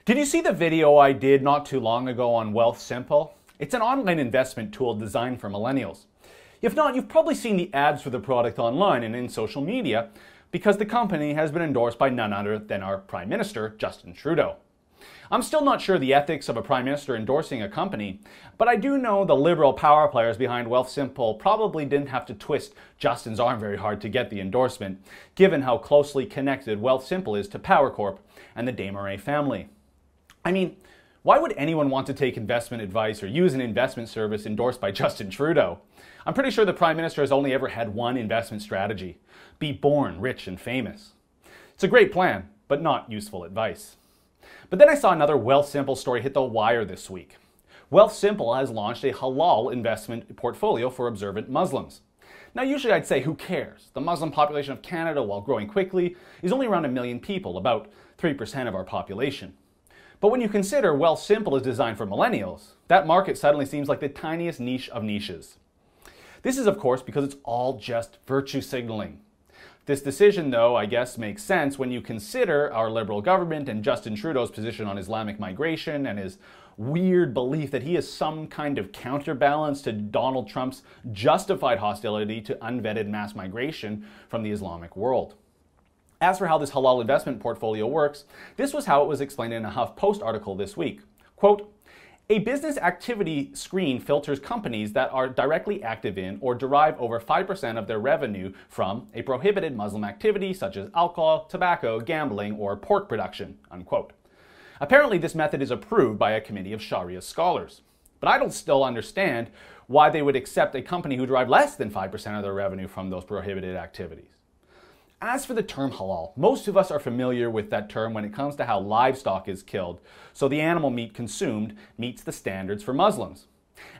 Did you see the video I did not too long ago on Wealthsimple? It's an online investment tool designed for millennials. If not, you've probably seen the ads for the product online and in social media because the company has been endorsed by none other than our Prime Minister, Justin Trudeau. I'm still not sure the ethics of a Prime Minister endorsing a company, but I do know the liberal power players behind Wealthsimple probably didn't have to twist Justin's arm very hard to get the endorsement, given how closely connected Wealthsimple is to Power Corp and the Desmarais family. I mean, why would anyone want to take investment advice or use an investment service endorsed by Justin Trudeau? I'm pretty sure the Prime Minister has only ever had one investment strategy: be born rich and famous. It's a great plan, but not useful advice. But then I saw another Wealthsimple story hit the wire this week. Wealthsimple has launched a halal investment portfolio for observant Muslims. Now, usually I'd say, who cares? The Muslim population of Canada, while growing quickly, is only around 1 million people, about 3% of our population. But when you consider Wealthsimple is designed for millennials, that market suddenly seems like the tiniest niche of niches. This is, of course, because it's all just virtue signaling. This decision, though, I guess makes sense when you consider our Liberal government and Justin Trudeau's position on Islamic migration and his weird belief that he is some kind of counterbalance to Donald Trump's justified hostility to unvetted mass migration from the Islamic world. As for how this halal investment portfolio works, this was how it was explained in a HuffPost article this week. Quote, "A business activity screen filters companies that are directly active in or derive over 5% of their revenue from a prohibited Muslim activity such as alcohol, tobacco, gambling, or pork production," unquote. Apparently this method is approved by a committee of Sharia scholars. But I don't still understand why they would accept a company who derived less than 5% of their revenue from those prohibited activities. As for the term halal, most of us are familiar with that term when it comes to how livestock is killed, so the animal meat consumed meets the standards for Muslims.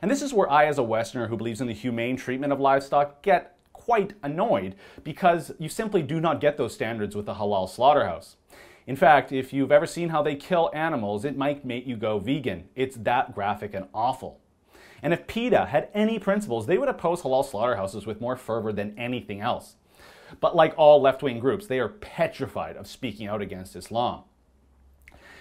And this is where I, as a Westerner who believes in the humane treatment of livestock, get quite annoyed, because you simply do not get those standards with a halal slaughterhouse. In fact, if you've ever seen how they kill animals, it might make you go vegan. It's that graphic and awful. And if PETA had any principles, they would oppose halal slaughterhouses with more fervor than anything else. But like all left-wing groups, they are petrified of speaking out against Islam.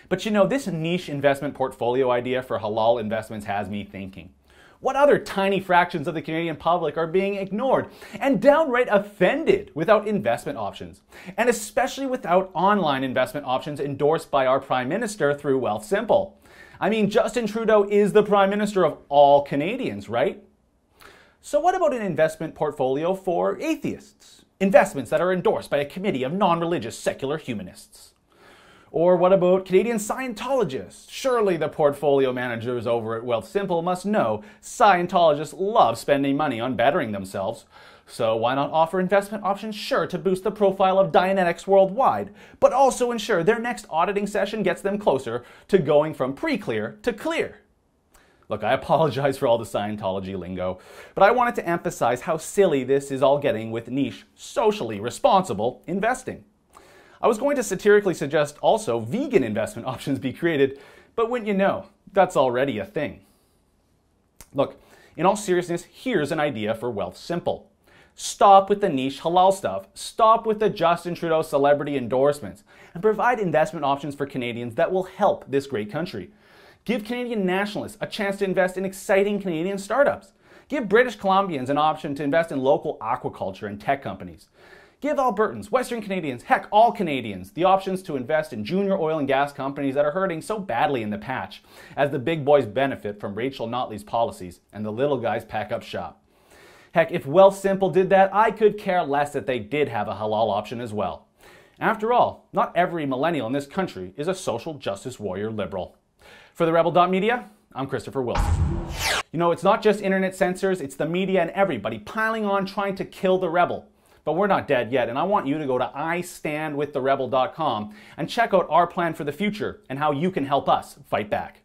But you know, this niche investment portfolio idea for halal investments has me thinking. What other tiny fractions of the Canadian public are being ignored and downright offended without investment options? And especially without online investment options endorsed by our Prime Minister through Wealthsimple. I mean, Justin Trudeau is the Prime Minister of all Canadians, right? So what about an investment portfolio for atheists? Investments that are endorsed by a committee of non-religious secular humanists. Or what about Canadian Scientologists? Surely the portfolio managers over at Wealthsimple must know Scientologists love spending money on bettering themselves. So why not offer investment options sure to boost the profile of Dianetics worldwide, but also ensure their next auditing session gets them closer to going from pre-clear to clear? Look, I apologize for all the Scientology lingo, but I wanted to emphasize how silly this is all getting with niche, socially responsible investing. I was going to satirically suggest also vegan investment options be created, but wouldn't you know, that's already a thing. Look, in all seriousness, here's an idea for Wealthsimple. Stop with the niche halal stuff, stop with the Justin Trudeau celebrity endorsements, and provide investment options for Canadians that will help this great country. Give Canadian nationalists a chance to invest in exciting Canadian startups. Give British Columbians an option to invest in local aquaculture and tech companies. Give Albertans, Western Canadians, heck, all Canadians, the options to invest in junior oil and gas companies that are hurting so badly in the patch, as the big boys benefit from Rachel Notley's policies and the little guys pack up shop. Heck, if Wealthsimple did that, I could care less that they did have a halal option as well. After all, not every millennial in this country is a social justice warrior liberal. For the Rebel.media, I'm Christopher Wilson. You know, it's not just internet censors, it's the media and everybody piling on trying to kill the Rebel. But we're not dead yet, and I want you to go to istandwiththerebel.com and check out our plan for the future and how you can help us fight back.